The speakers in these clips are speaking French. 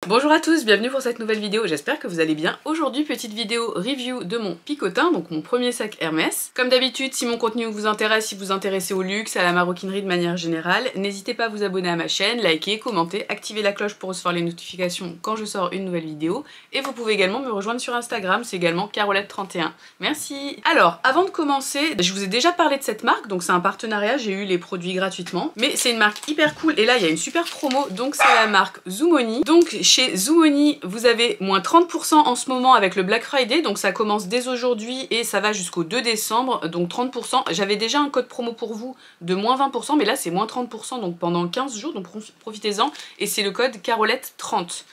Bonjour à tous, bienvenue pour cette nouvelle vidéo, j'espère que vous allez bien. Aujourd'hui, petite vidéo review de mon picotin, donc mon premier sac Hermès. Comme d'habitude, si mon contenu vous intéresse, si vous vous intéressez au luxe, à la maroquinerie de manière générale, n'hésitez pas à vous abonner à ma chaîne, liker, commenter, activer la cloche pour recevoir les notifications quand je sors une nouvelle vidéo. Et vous pouvez également me rejoindre sur Instagram, c'est également Carolette31. Merci. Alors, avant de commencer, je vous ai déjà parlé de cette marque, donc c'est un partenariat, j'ai eu les produits gratuitement. Mais c'est une marque hyper cool, et là il y a une super promo, donc c'est la marque Zoomoni. Donc chez Zoomoni, vous avez moins 30% en ce moment avec le Black Friday, donc ça commence dès aujourd'hui et ça va jusqu'au 2 décembre, donc 30%. J'avais déjà un code promo pour vous de moins 20%, mais là c'est moins 30%, donc pendant 15 jours, donc profitez-en, et c'est le code Carolette30.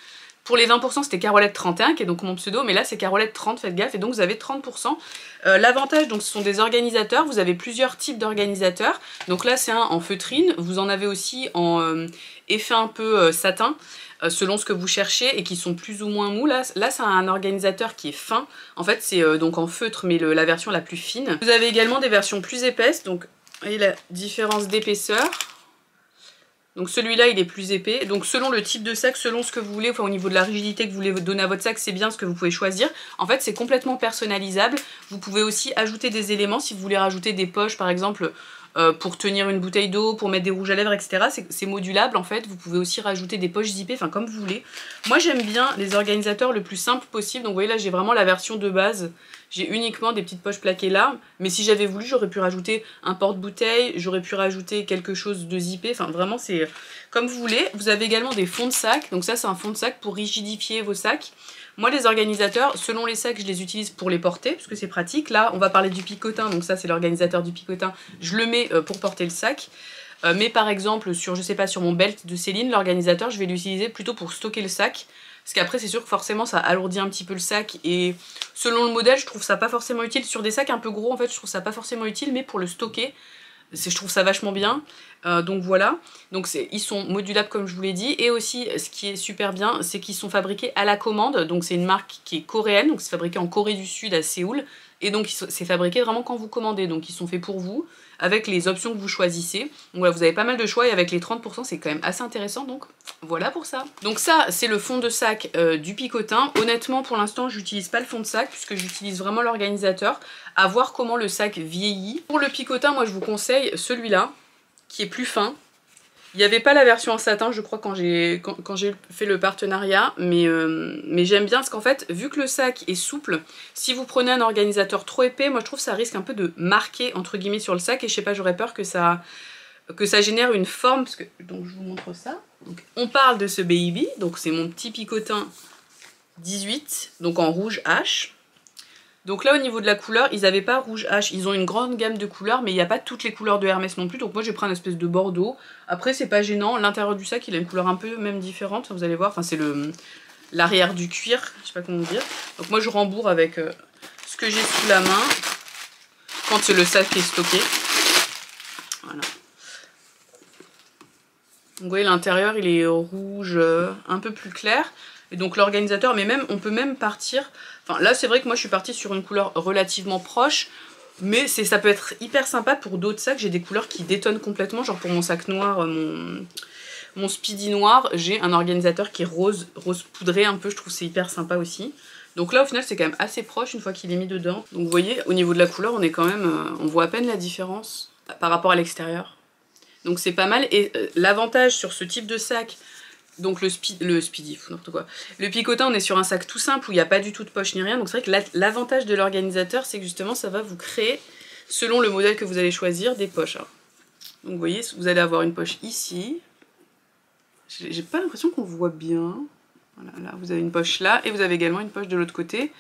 Pour les 20%, c'était Carolette31, qui est donc mon pseudo, mais là c'est Carolette30, faites gaffe, et donc vous avez 30%. L'avantage, donc ce sont des organisateurs, vous avez plusieurs types d'organisateurs. Donc là c'est un en feutrine, vous en avez aussi en effet un peu satin, selon ce que vous cherchez, et qui sont plus ou moins mous. Là c'est un organisateur qui est fin, en fait c'est donc en feutre, mais la version la plus fine. Vous avez également des versions plus épaisses, donc vous voyez la différence d'épaisseur. Donc celui-là il est plus épais, donc selon le type de sac, selon ce que vous voulez, enfin au niveau de la rigidité que vous voulez donner à votre sac, c'est bien ce que vous pouvez choisir. En fait c'est complètement personnalisable, vous pouvez aussi ajouter des éléments si vous voulez rajouter des poches par exemple pour tenir une bouteille d'eau, pour mettre des rouges à lèvres, etc. C'est modulable en fait, vous pouvez aussi rajouter des poches zippées, enfin comme vous voulez. Moi j'aime bien les organisateurs le plus simple possible, donc vous voyez là j'ai vraiment la version de base. J'ai uniquement des petites poches plaquées là, mais si j'avais voulu, j'aurais pu rajouter un porte-bouteille, j'aurais pu rajouter quelque chose de zippé, enfin vraiment c'est comme vous voulez. Vous avez également des fonds de sac, donc ça c'est un fond de sac pour rigidifier vos sacs. Moi les organisateurs, selon les sacs, je les utilise pour les porter, parce que c'est pratique. Là on va parler du picotin, donc ça c'est l'organisateur du picotin, je le mets pour porter le sac. Mais par exemple sur, je sais pas, sur mon belt de Céline, l'organisateur je vais l'utiliser plutôt pour stocker le sac. Parce qu'après c'est sûr que forcément ça alourdit un petit peu le sac, et selon le modèle je trouve ça pas forcément utile. Sur des sacs un peu gros en fait je trouve ça pas forcément utile, mais pour le stocker je trouve ça vachement bien. Donc voilà, donc ils sont modulables comme je vous l'ai dit, et aussi ce qui est super bien c'est qu'ils sont fabriqués à la commande. Donc c'est une marque qui est coréenne, donc c'est fabriqué en Corée du Sud à Séoul, et donc c'est fabriqué vraiment quand vous commandez, donc ils sont faits pour vous avec les options que vous choisissez. Donc voilà, vous avez pas mal de choix, et avec les 30% c'est quand même assez intéressant, donc voilà pour ça. Donc ça c'est le fond de sac du picotin. Honnêtement pour l'instant j'utilise pas le fond de sac puisque j'utilise vraiment l'organisateur, à voir comment le sac vieillit. Pour le picotin moi je vous conseille celui-là qui est plus fin. Il n'y avait pas la version en satin je crois quand j'ai fait le partenariat, mais j'aime bien parce qu'en fait vu que le sac est souple, si vous prenez un organisateur trop épais, moi je trouve que ça risque un peu de marquer entre guillemets sur le sac, et je sais pas, j'aurais peur que ça génère une forme, parce que, donc je vous montre ça. Donc, on parle de ce baby, donc c'est mon petit picotin 18, donc en rouge H. Donc là au niveau de la couleur, ils n'avaient pas rouge H, ils ont une grande gamme de couleurs, mais il n'y a pas toutes les couleurs de Hermès non plus, donc moi j'ai pris un espèce de bordeaux. Après c'est pas gênant, l'intérieur du sac il a une couleur un peu même différente, vous allez voir, enfin c'est l'arrière du cuir, je sais pas comment dire. Donc moi je rembourre avec ce que j'ai sous la main, quand le sac est stocké. Voilà. Donc vous voyez l'intérieur il est rouge un peu plus clair. Et donc l'organisateur, mais même on peut même partir, enfin là c'est vrai que moi je suis partie sur une couleur relativement proche, mais ça peut être hyper sympa pour d'autres sacs. J'ai des couleurs qui détonnent complètement, genre pour mon sac noir, mon Speedy noir, j'ai un organisateur qui est rose poudré un peu, je trouve c'est hyper sympa aussi. Donc là au final c'est quand même assez proche une fois qu'il est mis dedans. Donc vous voyez au niveau de la couleur on est quand même, on voit à peine la différence par rapport à l'extérieur. Donc c'est pas mal, et l'avantage sur ce type de sac, donc le Speedy, n'importe quoi. Le picotin, on est sur un sac tout simple où il n'y a pas du tout de poche ni rien. Donc c'est vrai que l'avantage de l'organisateur, c'est que justement ça va vous créer, selon le modèle que vous allez choisir, des poches. Alors, donc vous voyez, vous allez avoir une poche ici. J'ai pas l'impression qu'on voit bien. Voilà, là vous avez une poche là, et vous avez également une poche de l'autre côté.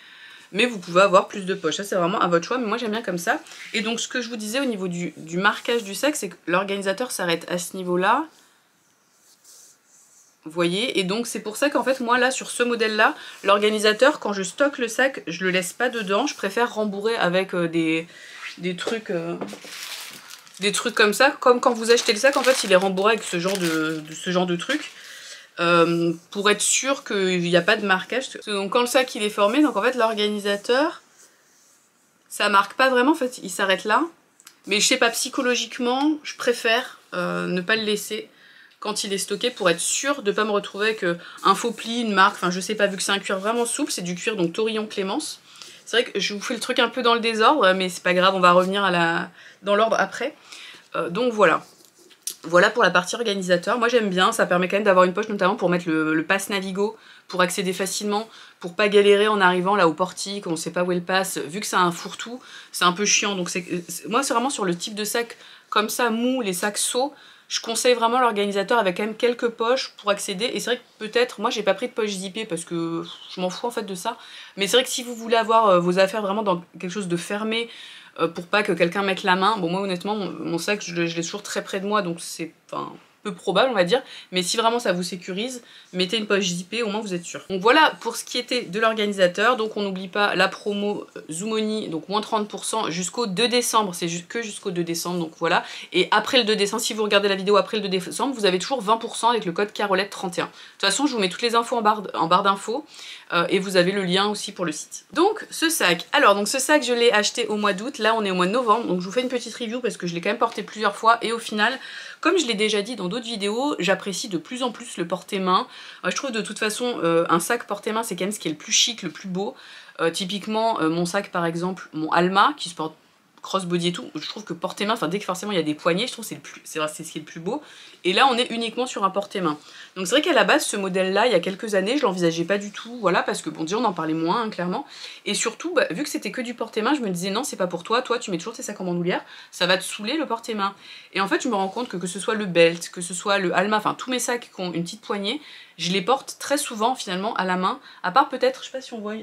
Mais vous pouvez avoir plus de poches, ça c'est vraiment à votre choix, mais moi j'aime bien comme ça. Et donc ce que je vous disais au niveau du marquage du sac, c'est que l'organisateur s'arrête à ce niveau-là. Vous voyez, et donc c'est pour ça qu'en fait moi là sur ce modèle là, l'organisateur quand je stocke le sac je le laisse pas dedans, je préfère rembourrer avec des trucs comme ça, comme quand vous achetez le sac en fait il est rembourré avec ce genre de truc, pour être sûr qu'il n'y a pas de marquage. Donc quand le sac il est formé, donc en fait l'organisateur ça marque pas vraiment, en fait il s'arrête là, mais je sais pas, psychologiquement je préfère ne pas le laisser. quand il est stocké pour être sûr de pas me retrouver avec un faux pli, une marque, enfin je sais pas, vu que c'est un cuir vraiment souple, c'est du cuir donc Torillon Clémence. C'est vrai que je vous fais le truc un peu dans le désordre, mais c'est pas grave, on va revenir dans l'ordre après. Donc voilà. Voilà pour la partie organisateur. Moi j'aime bien, ça permet quand même d'avoir une poche notamment pour mettre le pass Navigo, pour accéder facilement, pour pas galérer en arrivant là au portique, on sait pas où est le pass, vu que c'est un fourre-tout, c'est un peu chiant. Donc moi c'est vraiment sur le type de sac comme ça, mou, les sacs seaux, je conseille vraiment l'organisateur avec quand même quelques poches pour accéder. Et c'est vrai que peut-être, moi j'ai pas pris de poche zippée parce que je m'en fous en fait de ça, mais c'est vrai que si vous voulez avoir vos affaires vraiment dans quelque chose de fermé, pour pas que quelqu'un mette la main. Bon moi honnêtement mon sac je l'ai toujours très près de moi donc c'est peu probable on va dire, mais si vraiment ça vous sécurise, mettez une poche zippée, au moins vous êtes sûr. Donc voilà pour ce qui était de l'organisateur. Donc on n'oublie pas la promo Zoomoni, donc moins 30% jusqu'au 2 décembre, c'est que jusqu'au 2 décembre, donc voilà. Et après le 2 décembre, si vous regardez la vidéo après le 2 décembre, vous avez toujours 20% avec le code Carolette31. De toute façon je vous mets toutes les infos en barre d'infos, et vous avez le lien aussi pour le site. Donc ce sac, alors donc ce sac je l'ai acheté au mois d'août, là on est au mois de novembre, donc je vous fais une petite review parce que je l'ai quand même porté plusieurs fois, et au final, comme je l'ai déjà dit dans d'autres vidéos, j'apprécie de plus en plus le porter-main. Je trouve de toute façon un sac porter-main c'est quand même ce qui est le plus chic, le plus beau. Typiquement mon sac par exemple, mon Alma qui se porte crossbody et tout, je trouve que porter-main, enfin dès que forcément il y a des poignées, je trouve que c'est ce qui est le plus beau. Et là on est uniquement sur un porter-main. Donc c'est vrai qu'à la base ce modèle là il y a quelques années je l'envisageais pas du tout, voilà, parce que bon déjà on en parlait moins hein, clairement. Et surtout vu que c'était que du porter-main, je me disais non c'est pas pour toi, toi tu mets toujours tes sacs en bandoulière, ça va te saouler le porter-main. Et en fait je me rends compte que ce soit le Belt, que ce soit le Alma, enfin tous mes sacs qui ont une petite poignée, je les porte très souvent finalement à la main, à part peut-être, je sais pas si on voit,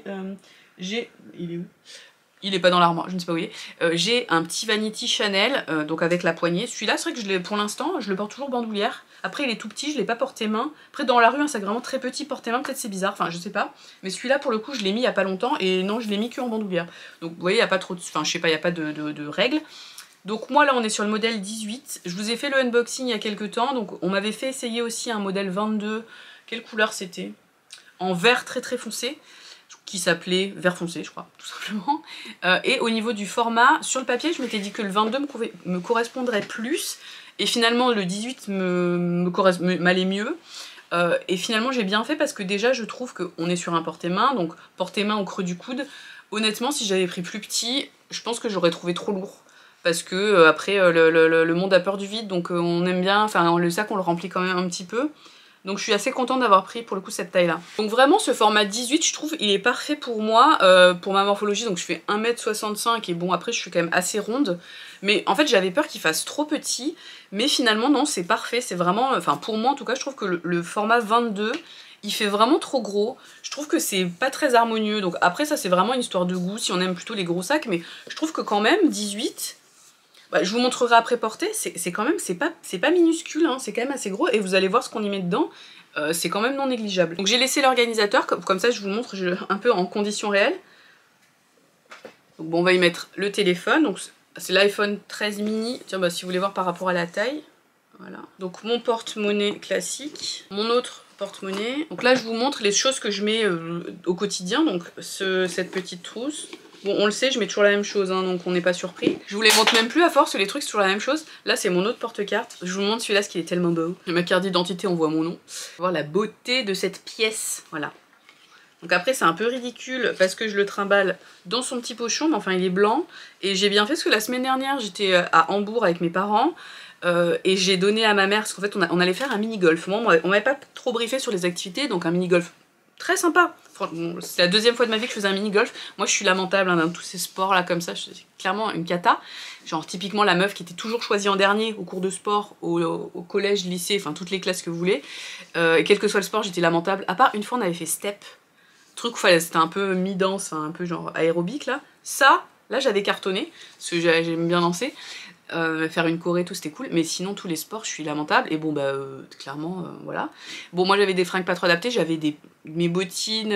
il est où? Il est pas dans l'armoire, je ne sais pas où il est. J'ai un petit Vanity Chanel, donc avec la poignée. Celui-là, c'est vrai que pour l'instant, je le porte toujours bandoulière. Après, il est tout petit, je l'ai pas porté main. Après, dans la rue, un sac vraiment très petit porté main, peut-être c'est bizarre, enfin je sais pas. Mais celui-là, pour le coup, je l'ai mis il y a pas longtemps, et non, je l'ai mis que en bandoulière. Donc vous voyez, il y a pas trop de... Enfin, je sais pas, il y a pas de règles. Donc moi, là, on est sur le modèle 18. Je vous ai fait le unboxing il y a quelques temps, donc on m'avait fait essayer aussi un modèle 22. Quelle couleur c'était? En vert très très foncé, qui s'appelait vert foncé je crois, tout simplement. Et au niveau du format, sur le papier je m'étais dit que le 22 me correspondrait plus, et finalement le 18 m'allait mieux. Et finalement j'ai bien fait parce que déjà je trouve qu'on est sur un porter-main, donc porter-main au creux du coude. Honnêtement si j'avais pris plus petit, je pense que j'aurais trouvé trop lourd. Parce que après le monde a peur du vide, donc on aime bien, enfin le sac on le remplit quand même un petit peu. Donc je suis assez contente d'avoir pris pour le coup cette taille là. Donc vraiment ce format 18 je trouve il est parfait pour moi, pour ma morphologie. Donc je fais 1m65 et bon après je suis quand même assez ronde. Mais en fait j'avais peur qu'il fasse trop petit. Mais finalement non c'est parfait, c'est vraiment, enfin pour moi en tout cas je trouve que le format 22 il fait vraiment trop gros. Je trouve que c'est pas très harmonieux. Donc après ça c'est vraiment une histoire de goût si on aime plutôt les gros sacs. Mais je trouve que quand même 18... je vous montrerai après porter, c'est quand même, c'est pas minuscule, hein, c'est quand même assez gros, et vous allez voir ce qu'on y met dedans, c'est quand même non négligeable. Donc j'ai laissé l'organisateur, comme ça je vous montre un peu en conditions réelles. Donc bon, on va y mettre le téléphone, donc c'est l'iPhone 13 mini, tiens si vous voulez voir par rapport à la taille, voilà. Donc mon porte-monnaie classique, mon autre porte-monnaie, donc là je vous montre les choses que je mets au quotidien, donc cette petite trousse. Bon, on le sait, je mets toujours la même chose, hein, donc on n'est pas surpris. Je vous les montre même plus à force, les trucs c'est toujours la même chose. Là, c'est mon autre porte-carte. Je vous montre celui-là, ce qui est tellement beau. J'ai ma carte d'identité, on voit mon nom. Voir la beauté de cette pièce, voilà. Donc après, c'est un peu ridicule parce que je le trimballe dans son petit pochon, mais enfin, il est blanc. Et j'ai bien fait parce que la semaine dernière, j'étais à Hambourg avec mes parents. Et j'ai donné à ma mère, parce qu'en fait, on allait faire un mini-golf. Moi, on m'avait pas trop briefé sur les activités, donc un mini-golf très sympa. C'est la deuxième fois de ma vie que je faisais un mini-golf. Moi je suis lamentable hein, dans tous ces sports là comme ça, c'est clairement une cata. Genre typiquement la meuf qui était toujours choisie en dernier au cours de sport, au collège, lycée, enfin toutes les classes que vous voulez. Et quel que soit le sport j'étais lamentable. À part une fois on avait fait step, truc où c'était un peu mi-danse, un peu genre aérobique là. Ça, là j'avais cartonné, parce que j'aime bien danser. Faire une choré tout c'était cool, mais sinon tous les sports je suis lamentable. Et bon clairement voilà. Bon moi j'avais des fringues pas trop adaptées, j'avais mes bottines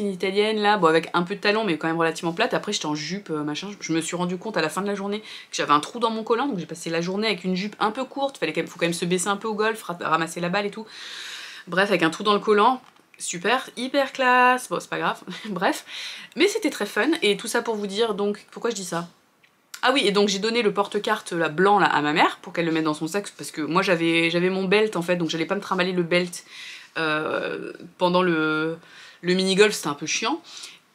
italiennes là, bon avec un peu de talons mais quand même relativement plates. Après j'étais en jupe machin, je me suis rendu compte à la fin de la journée que j'avais un trou dans mon collant, donc j'ai passé la journée avec une jupe un peu courte, faut quand même se baisser un peu au golf, ramasser la balle et tout. Bref, avec un trou dans le collant. Super, hyper classe, bon c'est pas grave, bref. Mais c'était très fun, et tout ça pour vous dire donc, pourquoi je dis ça? Ah oui, et donc j'ai donné le porte-carte là, blanc là, à ma mère pour qu'elle le mette dans son sac, parce que moi j'avais mon belt en fait, donc j'allais pas me trimballer le belt pendant le mini-golf, c'était un peu chiant.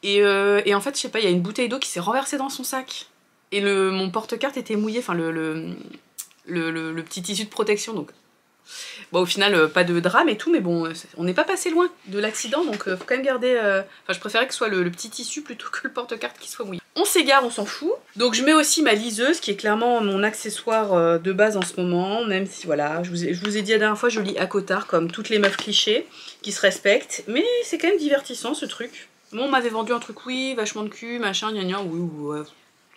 Et en fait, je sais pas, il y a une bouteille d'eau qui s'est renversée dans son sac. Et mon porte-carte était mouillé, enfin le petit tissu de protection, donc... Bon, au final, pas de drame et tout, mais bon, on n'est pas passé loin de l'accident, donc faut quand même garder... Enfin, je préférais que ce soit le petit tissu plutôt que le porte-carte qui soit mouillé. On s'égare, on s'en fout. Donc je mets aussi ma liseuse, qui est clairement mon accessoire de base en ce moment, même si, voilà, je vous ai dit la dernière fois, je lis à Cotard, comme toutes les meufs clichés, qui se respectent, mais c'est quand même divertissant, ce truc. Bon, on m'avait vendu un truc, oui, vachement de cul, machin, gna gna, oui, ouais,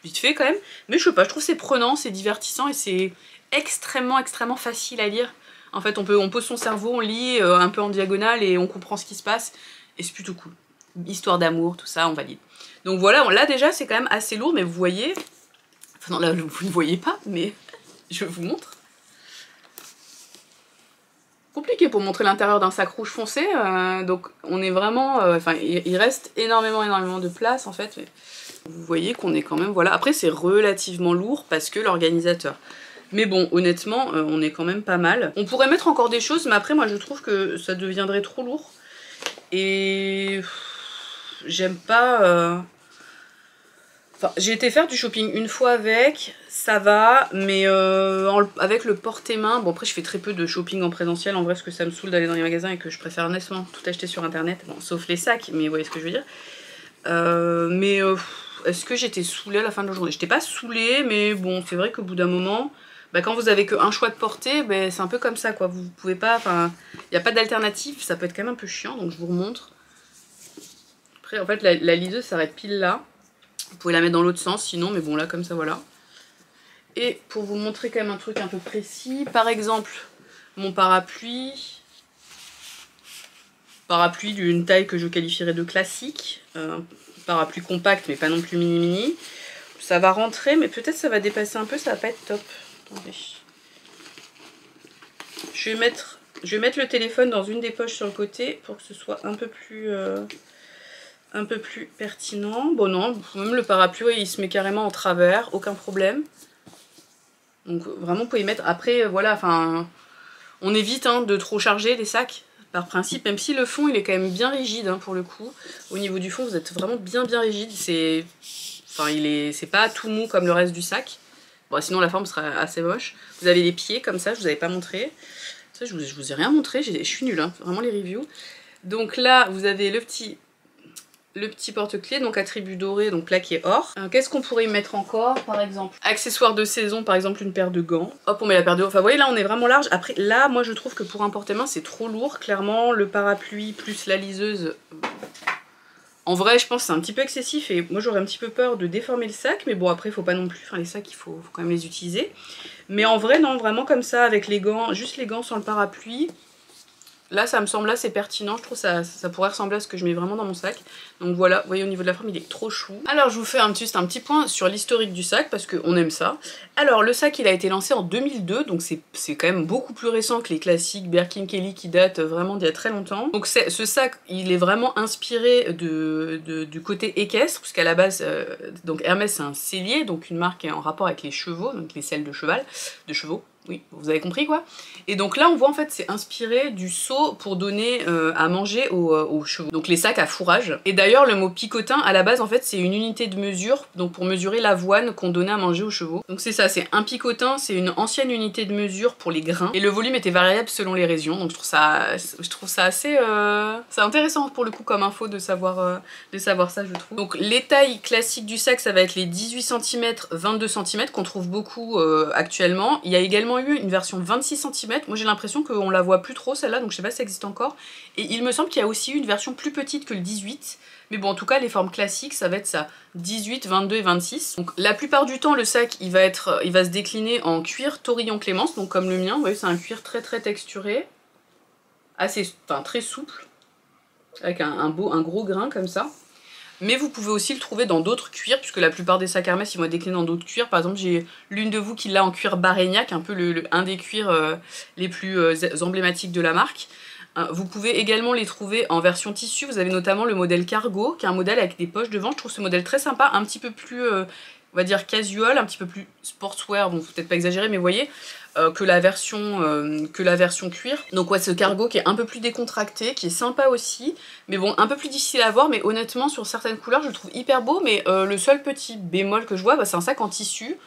vite fait quand même, mais je sais pas, je trouve c'est prenant, c'est divertissant, et c'est extrêmement facile à lire. En fait, on pose son cerveau, on lit un peu en diagonale et on comprend ce qui se passe. Et c'est plutôt cool. Histoire d'amour, tout ça, on valide. Donc voilà, là déjà, c'est quand même assez lourd, mais vous voyez... Enfin non, là, vous ne voyez pas, mais je vous montre. Compliqué pour montrer l'intérieur d'un sac rouge foncé. Donc on est vraiment... Enfin, il reste énormément de place, en fait. Mais vous voyez qu'on est quand même... Voilà. Après, c'est relativement lourd parce que l'organisateur... Mais bon, honnêtement, on est quand même pas mal. On pourrait mettre encore des choses, mais après, moi, je trouve que ça deviendrait trop lourd. Et... j'aime pas... Enfin, j'ai été faire du shopping une fois avec, ça va, mais avec le porte-main... Bon, après, je fais très peu de shopping en présentiel, en vrai, parce que ça me saoule d'aller dans les magasins et que je préfère honnêtement tout acheter sur Internet. Bon, sauf les sacs, mais vous voyez ce que je veux dire. Est-ce que j'étais saoulée à la fin de la journée? J'étais pas saoulée, mais bon, c'est vrai qu'au bout d'un moment... Bah, quand vous avez qu'un choix de portée, bah, c'est un peu comme ça quoi, vous pouvez pas, enfin, il n'y a pas d'alternative, ça peut être quand même un peu chiant, donc je vous remontre. Après en fait la liseuse s'arrête pile là, vous pouvez la mettre dans l'autre sens sinon, mais bon là comme ça voilà. Et pour vous montrer quand même un truc un peu précis, par exemple mon parapluie d'une taille que je qualifierais de classique, parapluie compact mais pas non plus mini, ça va rentrer mais peut-être ça va dépasser un peu, ça va pas être top. Attendez. Je vais mettre le téléphone dans une des poches sur le côté pour que ce soit un peu plus pertinent. Bon non, même le parapluie il se met carrément en travers, aucun problème. Donc vraiment vous pouvez y mettre. Après voilà, enfin on évite hein, de trop charger les sacs par principe, même si le fond il est quand même bien rigide hein, pour le coup. Au niveau du fond vous êtes vraiment bien rigide. C'est pas tout mou comme le reste du sac. Bon, sinon la forme sera assez moche. Vous avez les pieds comme ça, je vous avais pas montré. Ça, je vous ai rien montré, je suis nulle, hein, vraiment les reviews. Donc là, vous avez le petit porte-clés, donc attribut doré, donc plaqué or. Qu'est-ce qu'on pourrait y mettre encore, par exemple? Accessoire de saison, par exemple une paire de gants. Hop, on met la paire de gants. Enfin, vous voyez, là, on est vraiment large. Après, là, moi, je trouve que pour un porte-main, c'est trop lourd. Clairement, le parapluie plus la liseuse... En vrai, je pense que c'est un petit peu excessif et moi j'aurais un petit peu peur de déformer le sac, mais bon après il faut pas non plus, enfin les sacs il faut quand même les utiliser. Mais en vrai non, vraiment comme ça avec les gants, juste les gants sans le parapluie, là ça me semble assez pertinent, je trouve ça pourrait ressembler à ce que je mets vraiment dans mon sac. Donc voilà, vous voyez au niveau de la forme il est trop chou. Alors je vous fais juste un petit point sur l'historique du sac parce qu'on aime ça. Alors le sac il a été lancé en 2002, donc c'est quand même beaucoup plus récent que les classiques Birkin Kelly qui datent vraiment d'il y a très longtemps. Donc ce sac il est vraiment inspiré du côté équestre, puisqu'à la base donc Hermès c'est un sellier, donc une marque en rapport avec les chevaux, donc les selles de chevaux. Oui, vous avez compris quoi. Et donc là on voit en fait c'est inspiré du seau pour donner à manger aux chevaux. Donc les sacs à fourrage. Et d'ailleurs le mot picotin à la base en fait c'est une unité de mesure, donc pour mesurer l'avoine qu'on donnait à manger aux chevaux. Donc c'est ça, c'est un picotin, c'est une ancienne unité de mesure pour les grains. Et le volume était variable selon les régions, donc je trouve ça assez... c'est intéressant pour le coup comme info de savoir ça je trouve. Donc les tailles classiques du sac ça va être les 18 cm, 22 cm qu'on trouve beaucoup actuellement. Il y a également eu une version 26 cm, moi j'ai l'impression qu'on la voit plus trop celle-là, donc je sais pas si ça existe encore. Et il me semble qu'il y a aussi eu une version plus petite que le 18, mais bon en tout cas les formes classiques ça va être ça, 18, 22 et 26. Donc la plupart du temps le sac il va se décliner en cuir Torillon Clémence, donc comme le mien, vous voyez c'est un cuir très texturé, très souple, avec un gros grain comme ça. Mais vous pouvez aussi le trouver dans d'autres cuirs, puisque la plupart des sacs Hermès ils vont être déclinés dans d'autres cuirs. Par exemple, j'ai l'une de vous qui l'a en cuir Barrégnac, un peu un des cuirs les plus emblématiques de la marque. Vous pouvez également les trouver en version tissu. Vous avez notamment le modèle Cargo, qui est un modèle avec des poches devant. Je trouve ce modèle très sympa, un petit peu plus... on va dire casual, un petit peu plus sportswear, bon faut peut-être pas exagérer mais vous voyez, que la version cuir. Donc ouais, ce cargo qui est un peu plus décontracté, qui est sympa aussi, mais bon un peu plus difficile à voir, mais honnêtement sur certaines couleurs je le trouve hyper beau, mais le seul petit bémol que je vois, bah, c'est un sac en tissu.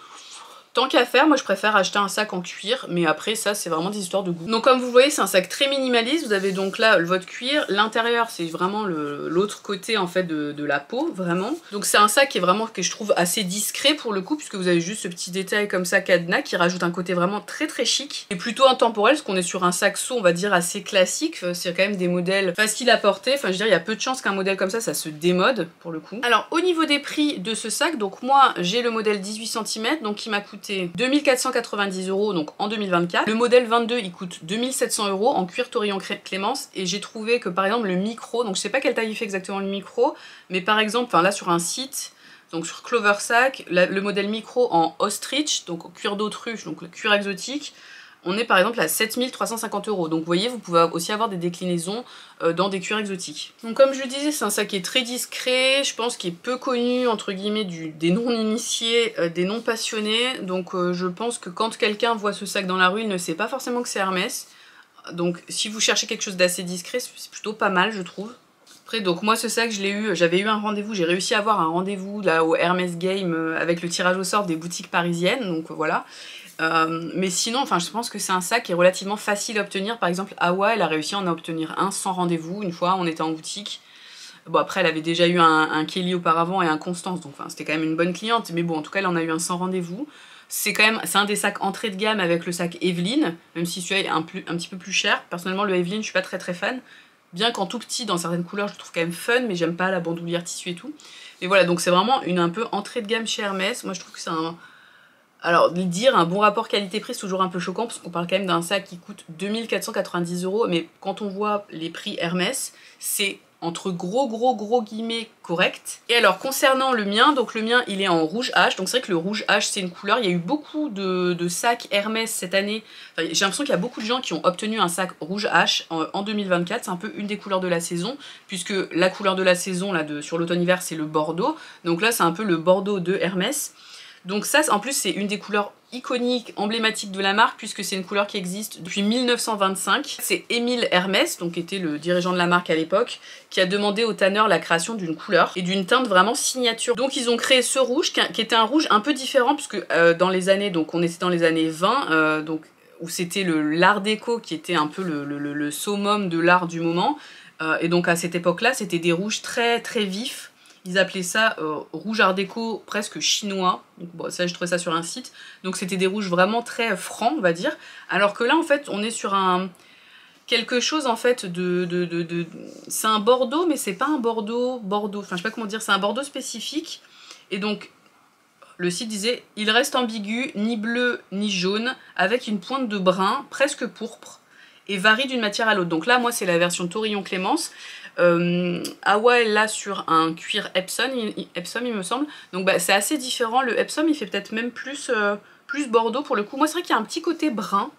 Tant qu'à faire, moi je préfère acheter un sac en cuir, mais après ça c'est vraiment des histoires de goût. Donc comme vous voyez c'est un sac très minimaliste, vous avez donc là votre cuir, l'intérieur c'est vraiment l'autre côté en fait de la peau, vraiment. Donc c'est un sac qui est vraiment, que je trouve assez discret pour le coup, puisque vous avez juste ce petit détail comme ça cadenas qui rajoute un côté vraiment très très chic. Et plutôt intemporel, parce qu'on est sur un sac-seau on va dire assez classique, c'est quand même des modèles faciles à porter, enfin je veux dire il y a peu de chances qu'un modèle comme ça se démode pour le coup. Alors au niveau des prix de ce sac, donc moi j'ai le modèle 18 cm, donc qui m'a coûté 2490 € donc en 2024. Le modèle 22 il coûte 2700 € en cuir Torillon Clémence, et j'ai trouvé que par exemple le micro, donc je sais pas quelle taille il fait exactement le micro, mais par exemple, enfin là sur un site, donc sur Cloversac, le modèle micro en ostrich, donc cuir d'autruche, donc le cuir exotique, on est par exemple à 7350 €. Donc vous voyez, vous pouvez aussi avoir des déclinaisons dans des cuirs exotiques. Donc comme je le disais, c'est un sac qui est très discret, je pense qu'il est peu connu entre guillemets des non-initiés, des non-passionnés. Donc je pense que quand quelqu'un voit ce sac dans la rue, il ne sait pas forcément que c'est Hermès. Donc si vous cherchez quelque chose d'assez discret, c'est plutôt pas mal je trouve. Après donc moi ce sac je l'ai eu, j'avais eu un rendez-vous, j'ai réussi à avoir un rendez-vous là au Hermès Game avec le tirage au sort des boutiques parisiennes, donc voilà. Mais sinon, enfin, je pense que c'est un sac qui est relativement facile à obtenir. Par exemple, Awa, elle a réussi à en obtenir un sans rendez-vous. Une fois, on était en boutique. Bon, après, elle avait déjà eu un Kelly auparavant et un Constance, donc enfin, c'était quand même une bonne cliente. Mais bon, en tout cas, elle en a eu un sans rendez-vous. C'est quand même, c'est un des sacs entrée de gamme avec le sac Evelyn, même si celui-là est un petit peu plus cher. Personnellement, le Evelyn, je suis pas très fan. Bien qu'en tout petit, dans certaines couleurs, je le trouve quand même fun, mais j'aime pas la bandoulière tissu et tout. Mais voilà, donc c'est vraiment un peu entrée de gamme chez Hermès. Moi, je trouve que c'est un... Alors, dire un bon rapport qualité-prix, c'est toujours un peu choquant, parce qu'on parle quand même d'un sac qui coûte 2490 €, mais quand on voit les prix Hermès, c'est entre gros guillemets correct. Et alors, concernant le mien, donc le mien, il est en rouge H, donc c'est vrai que le rouge H, c'est une couleur, il y a eu beaucoup de sacs Hermès cette année, enfin, j'ai l'impression qu'il y a beaucoup de gens qui ont obtenu un sac rouge H en 2024, c'est un peu une des couleurs de la saison, puisque la couleur de la saison, là, sur l'automne-hiver, c'est le bordeaux, donc là, c'est un peu le bordeaux de Hermès. Donc ça, en plus, c'est une des couleurs iconiques, emblématiques de la marque, puisque c'est une couleur qui existe depuis 1925. C'est Émile Hermès, donc qui était le dirigeant de la marque à l'époque, qui a demandé au tanneur la création d'une couleur et d'une teinte vraiment signature. Donc ils ont créé ce rouge, qui était un rouge un peu différent, puisque dans les années, donc on était dans les années 20, donc où c'était l'art déco qui était un peu le summum de l'art du moment. Et donc à cette époque-là, c'était des rouges très vifs. Ils appelaient ça rouge art déco presque chinois, donc bon, ça je trouvais ça sur un site, donc c'était des rouges vraiment très francs on va dire, alors que là en fait on est sur quelque chose en fait c'est un bordeaux mais c'est pas un bordeaux, enfin je sais pas comment dire, c'est un bordeaux spécifique, et donc le site disait « Il reste ambigu, ni bleu ni jaune, avec une pointe de brun presque pourpre, et varie d'une matière à l'autre ». Donc là moi c'est la version Torillon Clémence. Awa elle l'a sur un cuir Epsom il me semble, donc bah, c'est assez différent. Le Epsom il fait peut-être même plus bordeaux pour le coup. Moi c'est vrai qu'il y a un petit côté brun,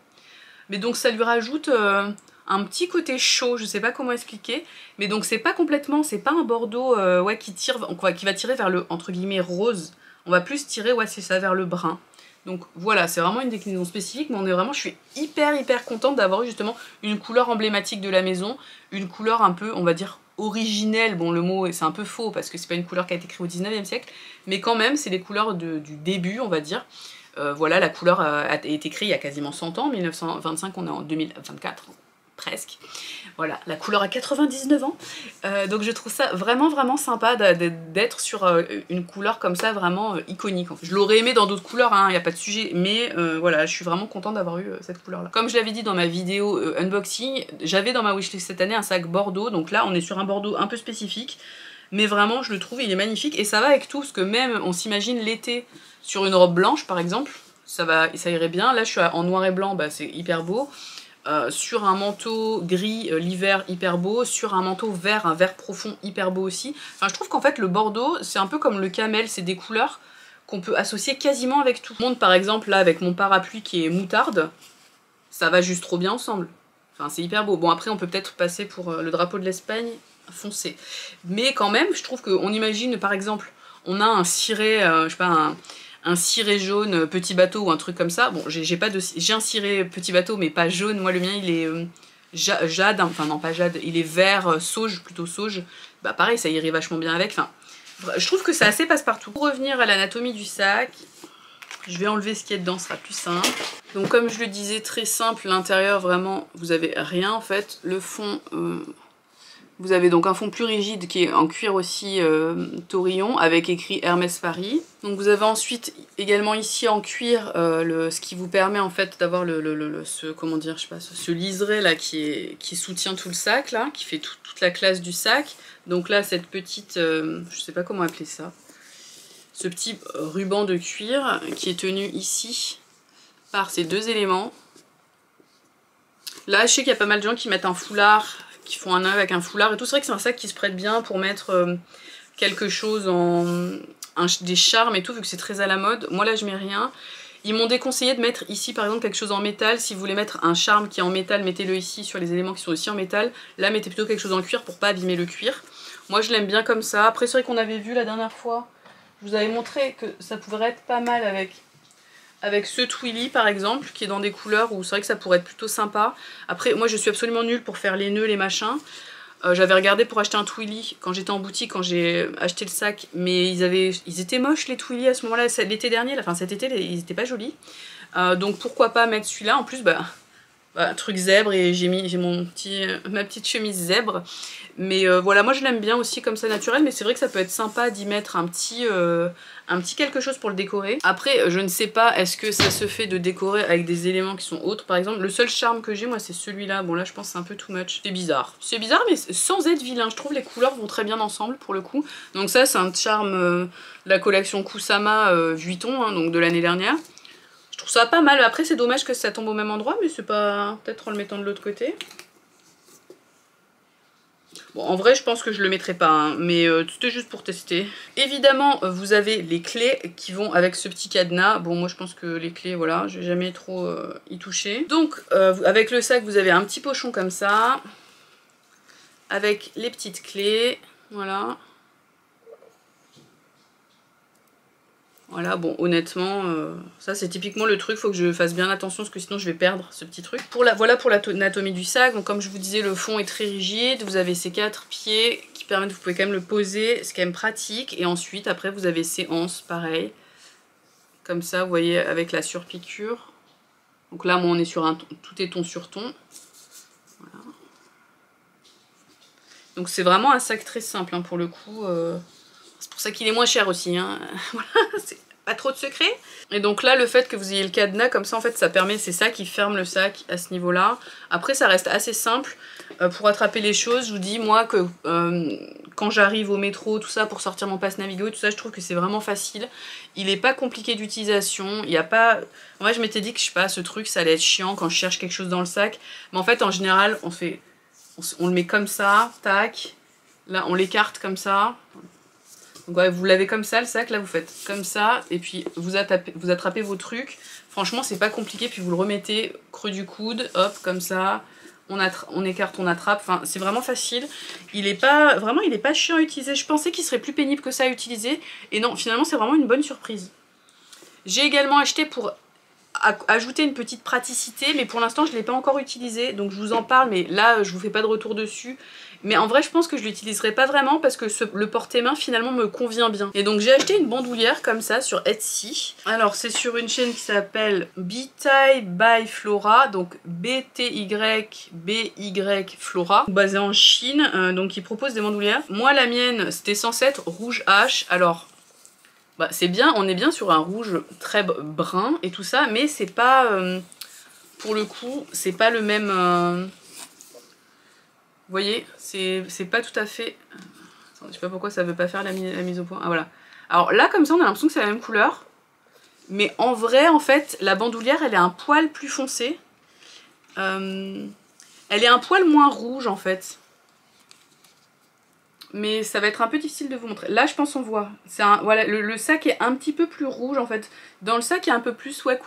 mais donc ça lui rajoute un petit côté chaud, je sais pas comment expliquer, mais donc c'est pas complètement, c'est pas un bordeaux ouais, qui va tirer vers le entre guillemets rose, on va plus tirer, ouais c'est ça, vers le brun. Donc voilà, c'est vraiment une déclinaison spécifique, mais je suis hyper contente d'avoir eu justement une couleur emblématique de la maison, une couleur un peu, on va dire, originelle. Bon, le mot c'est un peu faux parce que c'est pas une couleur qui a été créée au 19e siècle, mais quand même, c'est les couleurs du début, on va dire. Voilà, la couleur a été créée il y a quasiment 100 ans, 1925, on est en 2024. Presque. Voilà, la couleur a 99 ans. Donc je trouve ça vraiment sympa d'être sur une couleur comme ça, vraiment iconique. En fait. Je l'aurais aimé dans d'autres couleurs, il n'y a pas de sujet, mais voilà, je suis vraiment contente d'avoir eu cette couleur-là. Comme je l'avais dit dans ma vidéo unboxing, j'avais dans ma wishlist cette année un sac bordeaux, donc là on est sur un bordeaux un peu spécifique, mais vraiment je le trouve, il est magnifique, et ça va avec tout, parce que même on s'imagine l'été sur une robe blanche par exemple, ça irait bien. Là je suis en noir et blanc, bah, c'est hyper beau. Sur un manteau gris l'hiver hyper beau, sur un manteau vert, un vert profond hyper beau aussi. Enfin je trouve qu'en fait le bordeaux c'est un peu comme le camel, c'est des couleurs qu'on peut associer quasiment avec tout. Je montre par exemple là avec mon parapluie qui est moutarde, ça va juste trop bien ensemble. Enfin c'est hyper beau. Bon après on peut peut-être passer pour le drapeau de l'Espagne foncé. Mais quand même je trouve qu'on imagine par exemple on a un ciré, je sais pas, un ciré jaune petit bateau ou un truc comme ça. Bon, j'ai un ciré petit bateau mais pas jaune, moi le mien il est jade, enfin non pas jade, il est vert sauge, plutôt sauge. Bah pareil, ça irait vachement bien avec, enfin je trouve que c'est assez passe-partout. Pour revenir à l'anatomie du sac, je vais enlever ce qu'il y a dedans, ce sera plus simple. Donc comme je le disais, très simple, l'intérieur vraiment, vous avez rien en fait. Le fond, vous avez donc un fond plus rigide qui est en cuir aussi taurillon avec écrit Hermès Paris. Donc vous avez ensuite également ici en cuir ce qui vous permet en fait d'avoir comment dire, je sais pas, ce liseré là qui soutient tout le sac là, qui fait toute la classe du sac. Donc là cette petite, je sais pas comment appeler ça, ce petit ruban de cuir qui est tenu ici par ces deux éléments. Là je sais qu'il y a pas mal de gens qui mettent un foulard, qui font un nœud avec un foulard et tout. C'est vrai que c'est un sac qui se prête bien pour mettre quelque chose des charmes et tout, vu que c'est très à la mode. Moi là je mets rien. Ils m'ont déconseillé de mettre ici par exemple quelque chose en métal. Si vous voulez mettre un charme qui est en métal, mettez-le ici sur les éléments qui sont aussi en métal. Là mettez plutôt quelque chose en cuir pour pas abîmer le cuir. Moi je l'aime bien comme ça. Après c'est vrai qu'on avait vu la dernière fois, je vous avais montré que ça pouvait être pas mal avec ce Twilly par exemple, qui est dans des couleurs où c'est vrai que ça pourrait être plutôt sympa. Après moi je suis absolument nulle pour faire les nœuds, les machins. J'avais regardé pour acheter un Twilly quand j'étais en boutique, quand j'ai acheté le sac, mais ils étaient moches les Twilly à ce moment-là, l'été dernier, enfin cet été, ils étaient pas jolis. Donc pourquoi pas mettre celui-là, en plus truc zèbre, et j'ai ma petite chemise zèbre. Mais voilà, moi je l'aime bien aussi comme ça naturel, mais c'est vrai que ça peut être sympa d'y mettre un petit quelque chose pour le décorer. Après, je ne sais pas, est-ce que ça se fait de décorer avec des éléments qui sont autres, par exemple. Le seul charme que j'ai, moi, c'est celui-là. Bon, là, je pense que c'est un peu too much. C'est bizarre. C'est bizarre, mais sans être vilain. Je trouve les couleurs vont très bien ensemble, pour le coup. Donc ça, c'est un charme de la collection Kusama Vuitton, hein, donc de l'année dernière. Je trouve ça pas mal. Après, c'est dommage que ça tombe au même endroit, mais c'est pas... Peut-être en le mettant de l'autre côté. Bon, en vrai, je pense que je le mettrai pas, hein, mais c'était juste pour tester. Évidemment, vous avez les clés qui vont avec ce petit cadenas. Bon, moi, je pense que les clés, voilà, je vais jamais trop y toucher. Donc, avec le sac, vous avez un petit pochon comme ça, avec les petites clés, voilà. Voilà, bon, honnêtement, ça c'est typiquement le truc, faut que je fasse bien attention parce que sinon je vais perdre ce petit truc. Voilà pour l'anatomie du sac. Donc comme je vous disais, le fond est très rigide, vous avez ces 4 pieds qui permettent, vous pouvez quand même le poser, c'est quand même pratique. Et ensuite, après, vous avez ces anses, pareil, comme ça, vous voyez, avec la surpiqûre. Donc là, moi, on est sur tout est ton sur ton. Voilà. Donc c'est vraiment un sac très simple, hein, pour le coup. C'est pour ça qu'il est moins cher aussi, hein. Voilà, c'est pas trop de secret. Et donc là, le fait que vous ayez le cadenas comme ça, en fait, ça permet, c'est ça qui ferme le sac à ce niveau-là. Après, ça reste assez simple. Pour attraper les choses, je vous dis, moi, que quand j'arrive au métro, tout ça, pour sortir mon passe Navigo, tout ça, je trouve que c'est vraiment facile. Il est pas compliqué d'utilisation. Il n'y a pas... Moi, je m'étais dit que, je sais pas, ce truc, ça allait être chiant quand je cherche quelque chose dans le sac. Mais en fait, en général, on le met comme ça, tac. Là, on l'écarte comme ça. Donc ouais, vous l'avez comme ça le sac, là vous faites comme ça, et puis vous attrapez vos trucs. Franchement c'est pas compliqué, puis vous le remettez creux du coude, hop, comme ça, on écarte, on attrape, enfin c'est vraiment facile. Il est pas chiant à utiliser, je pensais qu'il serait plus pénible que ça à utiliser, et non, finalement c'est vraiment une bonne surprise. J'ai également acheté pour ajouter une petite praticité, mais pour l'instant je ne l'ai pas encore utilisé, donc je vous en parle, mais là je vous fais pas de retour dessus. Mais en vrai je pense que je l'utiliserai pas vraiment parce que le porte-main finalement me convient bien. Et donc j'ai acheté une bandoulière comme ça sur Etsy. Alors c'est sur une chaîne qui s'appelle Bty by Flora, donc BTYBY Flora, basée en Chine, donc ils proposent des bandoulières. Moi la mienne c'était censé être rouge H, alors... Bah, c'est bien, on est bien sur un rouge très brun et tout ça, mais c'est pas, pour le coup, c'est pas le même, vous voyez, c'est pas tout à fait, attends, je sais pas pourquoi ça veut pas faire la mise au point, ah voilà. Alors là, comme ça, on a l'impression que c'est la même couleur, mais en vrai, en fait, la bandoulière, elle est un poil plus foncée, elle est un poil moins rouge, en fait. Mais ça va être un peu difficile de vous montrer. Là, je pense qu'on voit. Voilà, le sac est un petit peu plus rouge, en fait. Dans le sac, il y a un peu plus... Ouais,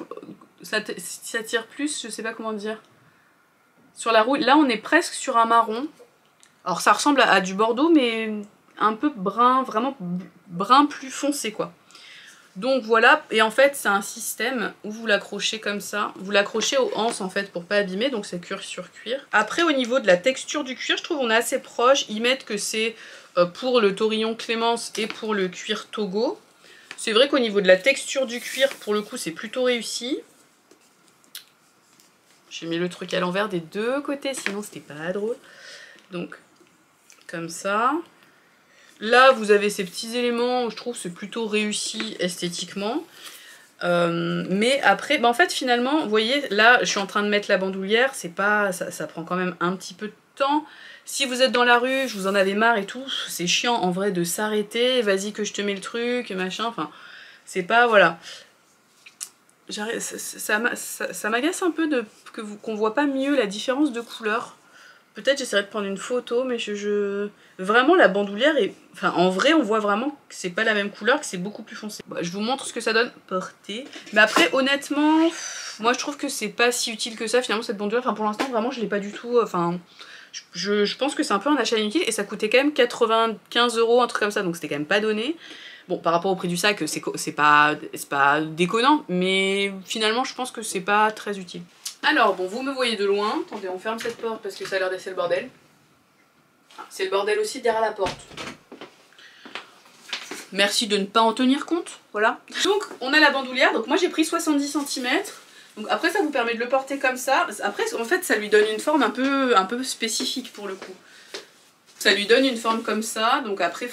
ça tire plus, je sais pas comment dire. Sur la roue, là, on est presque sur un marron. Alors, ça ressemble à du bordeaux, mais un peu brun, vraiment brun plus foncé quoi. Donc voilà, et en fait c'est un système où vous l'accrochez comme ça, vous l'accrochez aux anses en fait pour pas abîmer, donc c'est cuir sur cuir. Après au niveau de la texture du cuir, je trouve on est assez proche, ils mettent que c'est pour le Torillon Clémence et pour le cuir Togo. C'est vrai qu'au niveau de la texture du cuir, pour le coup c'est plutôt réussi. J'ai mis le truc à l'envers des deux côtés, sinon c'était pas drôle. Donc comme ça. Là, vous avez ces petits éléments, je trouve c'est plutôt réussi esthétiquement. Mais après, bah en fait finalement, vous voyez, là je suis en train de mettre la bandoulière, c'est pas, ça prend quand même un petit peu de temps. Si vous êtes dans la rue, je vous en avais marre et tout, c'est chiant en vrai de s'arrêter, vas-y que je te mets le truc, machin, enfin, c'est pas, voilà. Ça m'agace un peu qu'on voit pas mieux la différence de couleur. Peut-être j'essaierai de prendre une photo, mais vraiment la bandoulière est... Enfin, en vrai, on voit vraiment que c'est pas la même couleur, que c'est beaucoup plus foncé. Bah, je vous montre ce que ça donne porté. Mais après, honnêtement, moi je trouve que c'est pas si utile que ça, finalement, cette bandoulière. Enfin, pour l'instant, vraiment, je l'ai pas du tout... Enfin, je pense que c'est un peu un achat inutile, et ça coûtait quand même 95 €, un truc comme ça, donc c'était quand même pas donné. Bon, par rapport au prix du sac, c'est pas déconnant, mais finalement, je pense que c'est pas très utile. Alors, bon, vous me voyez de loin. Attendez, on ferme cette porte parce que ça a l'air d'être le bordel. Ah, c'est le bordel aussi derrière la porte. Merci de ne pas en tenir compte, voilà. Donc, on a la bandoulière. Donc, moi, j'ai pris 70 cm. Donc, après, ça vous permet de le porter comme ça. Après, en fait, ça lui donne une forme un peu spécifique pour le coup. Ça lui donne une forme comme ça. Donc, après,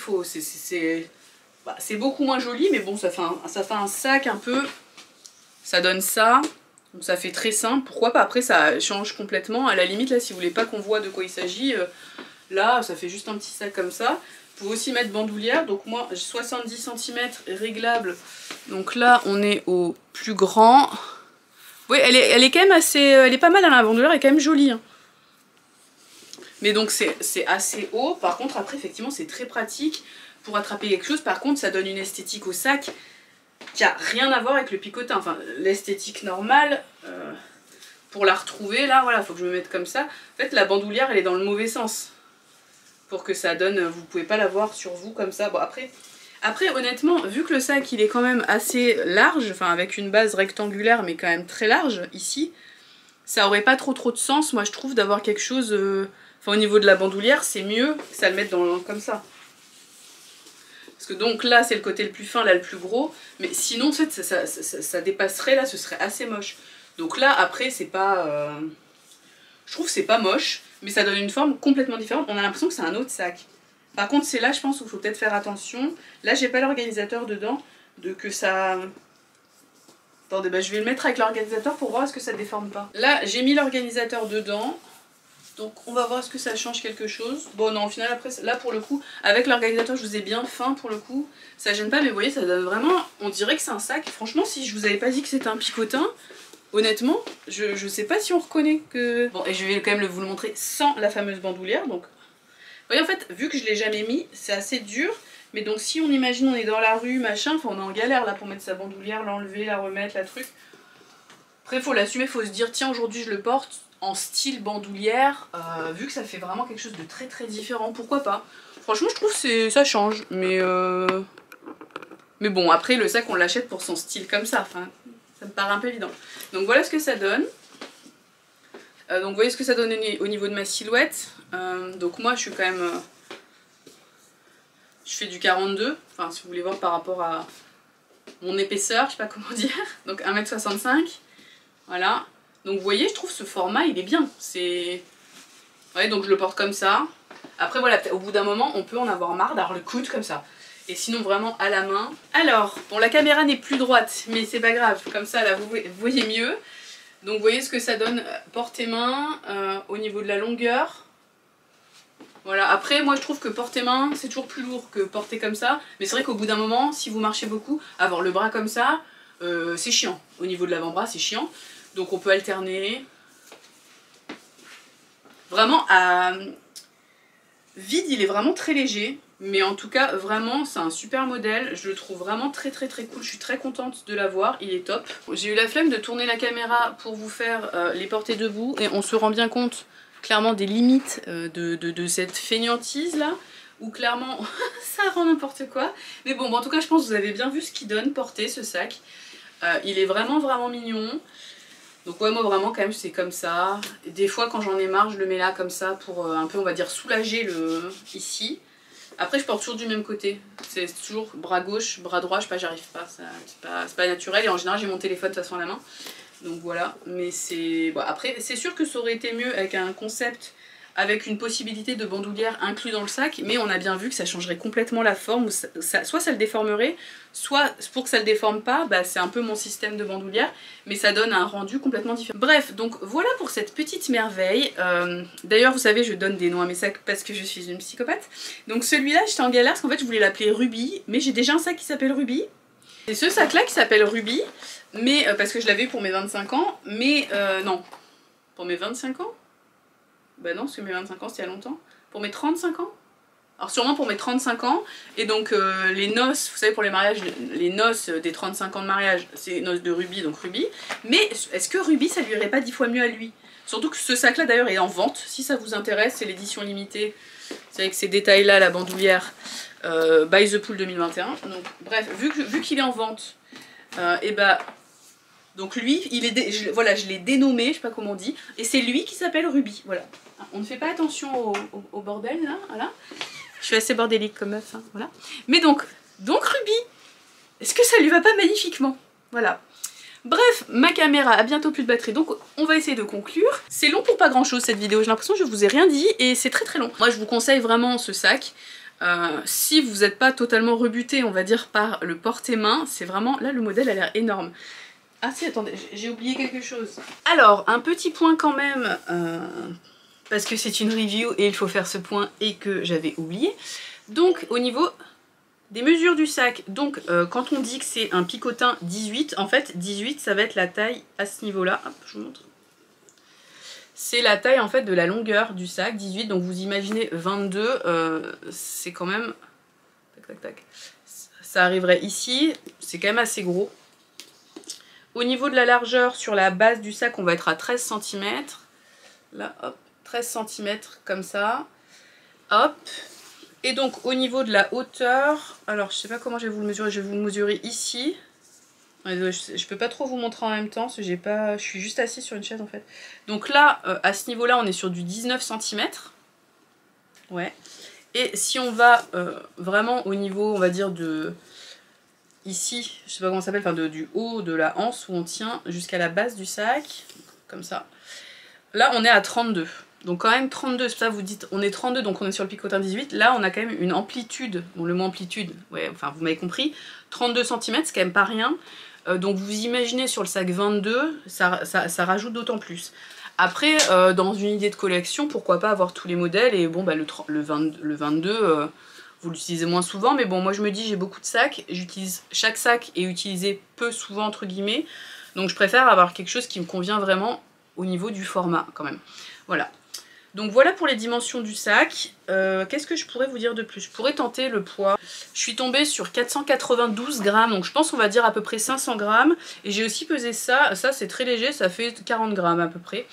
c'est beaucoup moins joli, mais bon, ça fait un sac un peu... Ça donne ça. Donc ça fait très simple, pourquoi pas, après ça change complètement, à la limite là si vous voulez pas qu'on voit de quoi il s'agit, là ça fait juste un petit sac comme ça. Vous pouvez aussi mettre bandoulière, donc moi j'ai 70 cm réglable, donc là on est au plus grand. Oui elle est quand même assez, elle est pas mal à la bandoulière, elle est quand même jolie. Hein. Mais donc c'est assez haut, par contre après effectivement c'est très pratique pour attraper quelque chose, par contre ça donne une esthétique au sac qui a rien à voir avec le picotin, enfin l'esthétique normale, pour la retrouver là, voilà, faut que je me mette comme ça. En fait la bandoulière elle est dans le mauvais sens, pour que ça donne, vous pouvez pas la voir sur vous comme ça. Bon après honnêtement, vu que le sac il est quand même assez large, enfin avec une base rectangulaire mais quand même très large ici, ça aurait pas trop de sens moi je trouve d'avoir quelque chose, enfin au niveau de la bandoulière c'est mieux que ça le mette comme ça. Parce que donc là c'est le côté le plus fin, là le plus gros, mais sinon en fait ça dépasserait, là ce serait assez moche. Donc là après c'est pas... je trouve que c'est pas moche, mais ça donne une forme complètement différente, on a l'impression que c'est un autre sac. Par contre c'est là je pense qu'il faut peut-être faire attention, là j'ai pas l'organisateur dedans, que ça... Attendez, bah, je vais le mettre avec l'organisateur pour voir est-ce que ça déforme pas. Là j'ai mis l'organisateur dedans. Donc on va voir est-ce que ça change quelque chose. Bon non, au final après, là pour le coup, avec l'organisateur je vous ai bien fin pour le coup. Ça gêne pas mais vous voyez ça donne vraiment, on dirait que c'est un sac. Franchement si je vous avais pas dit que c'était un picotin, honnêtement, je sais pas si on reconnaît que... Bon et je vais quand même vous le montrer sans la fameuse bandoulière. Donc vous voyez en fait, vu que je l'ai jamais mis, c'est assez dur. Mais donc si on imagine on est dans la rue, machin, enfin on est en galère là pour mettre sa bandoulière, l'enlever, la remettre, la truc. Après faut l'assumer, faut se dire tiens aujourd'hui je le porte en style bandoulière, vu que ça fait vraiment quelque chose de très très différent, pourquoi pas. Franchement je trouve que ça change, mais bon après le sac on l'achète pour son style comme ça, enfin ça me paraît un peu évident. Donc voilà ce que ça donne. Donc vous voyez ce que ça donne au niveau de ma silhouette. Donc moi je suis quand même... je fais du 42, enfin si vous voulez voir par rapport à mon épaisseur, je sais pas comment dire, donc 1,65 m, voilà. Donc vous voyez, je trouve ce format il est bien, c'est... Ouais, donc je le porte comme ça. Après voilà, au bout d'un moment on peut en avoir marre d'avoir le coude comme ça. Et sinon vraiment à la main. Alors, bon la caméra n'est plus droite, mais c'est pas grave, comme ça là vous voyez mieux. Donc vous voyez ce que ça donne portée-main au niveau de la longueur. Voilà, après moi je trouve que portée-main c'est toujours plus lourd que porter comme ça. Mais c'est vrai qu'au bout d'un moment, si vous marchez beaucoup, avoir le bras comme ça, c'est chiant. Au niveau de l'avant-bras c'est chiant. Donc on peut alterner. Vraiment à vide il est vraiment très léger. Mais en tout cas vraiment c'est un super modèle. Je le trouve vraiment très très très cool. Je suis très contente de l'avoir, il est top. J'ai eu la flemme de tourner la caméra pour vous faire les porter debout. Et on se rend bien compte clairement des limites de cette fainéantise là. où clairement ça rend n'importe quoi. Mais bon, en tout cas je pense que vous avez bien vu ce qu'il donne porter ce sac. Il est vraiment mignon. Donc ouais, moi vraiment quand même c'est comme ça. Et des fois quand j'en ai marre je le mets là comme ça pour un peu on va dire soulager le ici. Après je porte toujours du même côté. C'est toujours bras gauche, bras droit, je sais pas, j'arrive pas, c'est pas naturel. Et en général j'ai mon téléphone de toute façon à la main. Donc voilà, mais c'est... Bon, après c'est sûr que ça aurait été mieux avec un concept avec une possibilité de bandoulière inclus dans le sac, mais on a bien vu que ça changerait complètement la forme, ou soit ça le déformerait, soit pour que ça le déforme pas, bah, c'est un peu mon système de bandoulière, mais ça donne un rendu complètement différent. Bref, donc voilà pour cette petite merveille. D'ailleurs vous savez je donne des noms à mes sacs parce que je suis une psychopathe. Donc celui-là j'étais en galère parce qu'en fait je voulais l'appeler Ruby, mais j'ai déjà un sac qui s'appelle Ruby. C'est ce sac là qui s'appelle Ruby, mais parce que je l'avais eu pour mes 25 ans, mais non, pour mes 25 ans. Bah non, parce que mes 25 ans c'était il y a longtemps. Pour mes 35 ans. Alors sûrement pour mes 35 ans. Et donc les noces, vous savez pour les mariages, les noces des 35 ans de mariage, c'est les noces de Ruby, donc Ruby. Mais est-ce que Ruby ça lui irait pas 10 fois mieux à lui? Surtout que ce sac là d'ailleurs est en vente, si ça vous intéresse, c'est l'édition limitée. C'est avec ces détails là, la bandoulière, By the Pool 2021. Donc bref, vu qu'il est en vente, et bah... Donc lui, il est voilà, je l'ai dénommé, je sais pas comment on dit, et c'est lui qui s'appelle Ruby, voilà. On ne fait pas attention au bordel là, voilà. Je suis assez bordélique comme meuf, hein, voilà. Mais donc Ruby, est-ce que ça lui va pas magnifiquement? Voilà. Bref, ma caméra a bientôt plus de batterie, donc on va essayer de conclure. C'est long pour pas grand chose cette vidéo, j'ai l'impression que je vous ai rien dit, et c'est très long. Moi je vous conseille vraiment ce sac. Si vous n'êtes pas totalement rebuté, on va dire, par le porte-main, c'est vraiment... Là le modèle a l'air énorme. Ah si, attendez, j'ai oublié quelque chose. Alors, un petit point quand même, parce que c'est une review et il faut faire ce point et que j'avais oublié. Donc, au niveau des mesures du sac, donc quand on dit que c'est un picotin 18, en fait 18 ça va être la taille à ce niveau-là. Hop, je vous montre. C'est la taille en fait de la longueur du sac, 18, donc vous imaginez 22, c'est quand même... Tac tac tac. Ça arriverait ici, c'est quand même assez gros. Au niveau de la largeur, sur la base du sac, on va être à 13 cm. Là, hop, 13 cm comme ça. Hop. Et donc, au niveau de la hauteur, alors je sais pas comment je vais vous le mesurer, je vais vous le mesurer ici. Je peux pas trop vous montrer en même temps, parce que je suis juste assise sur une chaise en fait. Donc là, à ce niveau-là, on est sur du 19 cm. Ouais. Et si on va vraiment au niveau, on va dire, de... Ici, je sais pas comment ça s'appelle, enfin du haut de la anse où on tient jusqu'à la base du sac, comme ça. Là on est à 32, donc quand même 32, c'est pour ça que vous dites on est 32 donc on est sur le picotin 18, là on a quand même une amplitude, bon le mot amplitude, ouais, enfin vous m'avez compris, 32 cm c'est quand même pas rien, donc vous imaginez sur le sac 22, ça rajoute d'autant plus. Après, dans une idée de collection, pourquoi pas avoir tous les modèles, et bon bah le 22... vous l'utilisez moins souvent, mais bon, moi je me dis j'ai beaucoup de sacs, j'utilise chaque sac est utilisé peu souvent entre guillemets, donc je préfère avoir quelque chose qui me convient vraiment au niveau du format quand même. Voilà. Donc voilà pour les dimensions du sac. Qu'est-ce que je pourrais vous dire de plus? Je pourrais tenter le poids. Je suis tombée sur 492 grammes, donc je pense on va dire à peu près 500 grammes. Et j'ai aussi pesé ça, ça c'est très léger, ça fait 40 grammes à peu près.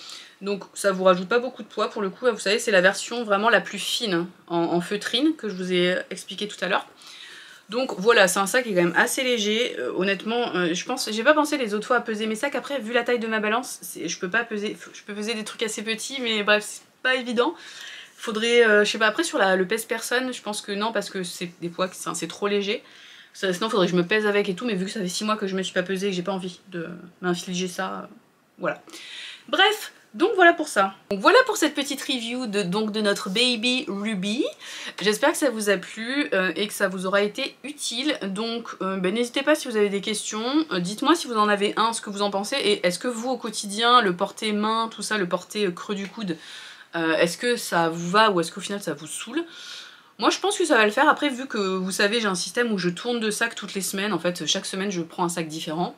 Donc ça vous rajoute pas beaucoup de poids pour le coup, vous savez c'est la version vraiment la plus fine hein, en feutrine que je vous ai expliqué tout à l'heure. Donc voilà, c'est un sac qui est quand même assez léger, honnêtement je pense, j'ai pas pensé les autres fois à peser mes sacs, après vu la taille de ma balance, je peux pas peser, je peux peser des trucs assez petits mais bref c'est pas évident. Faudrait, je sais pas, après sur le pèse-personne, je pense que non parce que c'est des poids, c'est trop léger. Sinon faudrait que je me pèse avec et tout, mais vu que ça fait 6 mois que je me suis pas pesée et que j'ai pas envie de m'infliger ça, voilà. Bref, donc voilà pour ça. Donc voilà pour cette petite review de notre baby Ruby. J'espère que ça vous a plu et que ça vous aura été utile. Donc n'hésitez pas si vous avez des questions. Dites-moi si vous en avez un, ce que vous en pensez. Et est-ce que vous au quotidien, le porter main, tout ça, le porter creux du coude, est-ce que ça vous va ou est-ce qu'au final ça vous saoule? Moi je pense que ça va le faire. Après vu que vous savez j'ai un système où je tourne de sac toutes les semaines. En fait chaque semaine je prends un sac différent.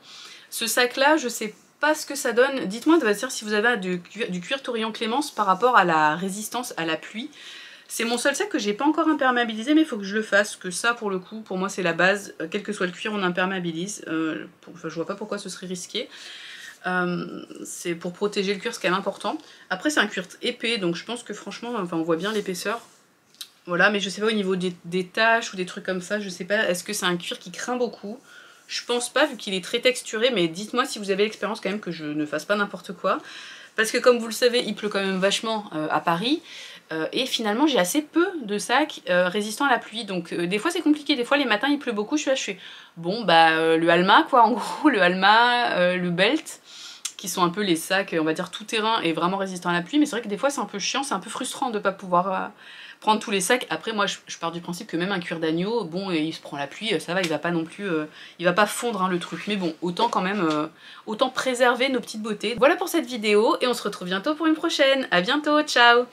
Ce sac là je sais pas ce que ça donne. Dites-moi si vous avez du cuir Taurillon Clémence par rapport à la résistance à la pluie. C'est mon seul sac que j'ai pas encore imperméabilisé mais il faut que je le fasse. Que ça pour le coup pour moi c'est la base. Quel que soit le cuir on imperméabilise. Enfin, je vois pas pourquoi ce serait risqué. C'est pour protéger le cuir, c'est quand même important. Après c'est un cuir épais donc je pense que franchement enfin, on voit bien l'épaisseur. Voilà, mais je sais pas au niveau des taches ou des trucs comme ça, je sais pas, est-ce que c'est un cuir qui craint beaucoup? Je pense pas vu qu'il est très texturé, mais dites-moi si vous avez l'expérience quand même que je ne fasse pas n'importe quoi. Parce que comme vous le savez, il pleut quand même vachement à Paris. Et finalement j'ai assez peu de sacs résistants à la pluie, donc des fois c'est compliqué, des fois les matins il pleut beaucoup, je fais bon bah le Alma quoi en gros, le Alma, le Belt, qui sont un peu les sacs on va dire tout terrain et vraiment résistants à la pluie, mais c'est vrai que des fois c'est un peu chiant, c'est un peu frustrant de pas pouvoir prendre tous les sacs. Après moi je pars du principe que même un cuir d'agneau, bon il se prend la pluie, ça va, il va pas non plus, il va pas fondre hein, le truc, mais bon autant quand même, autant préserver nos petites beautés. Voilà pour cette vidéo et on se retrouve bientôt pour une prochaine, à bientôt, ciao.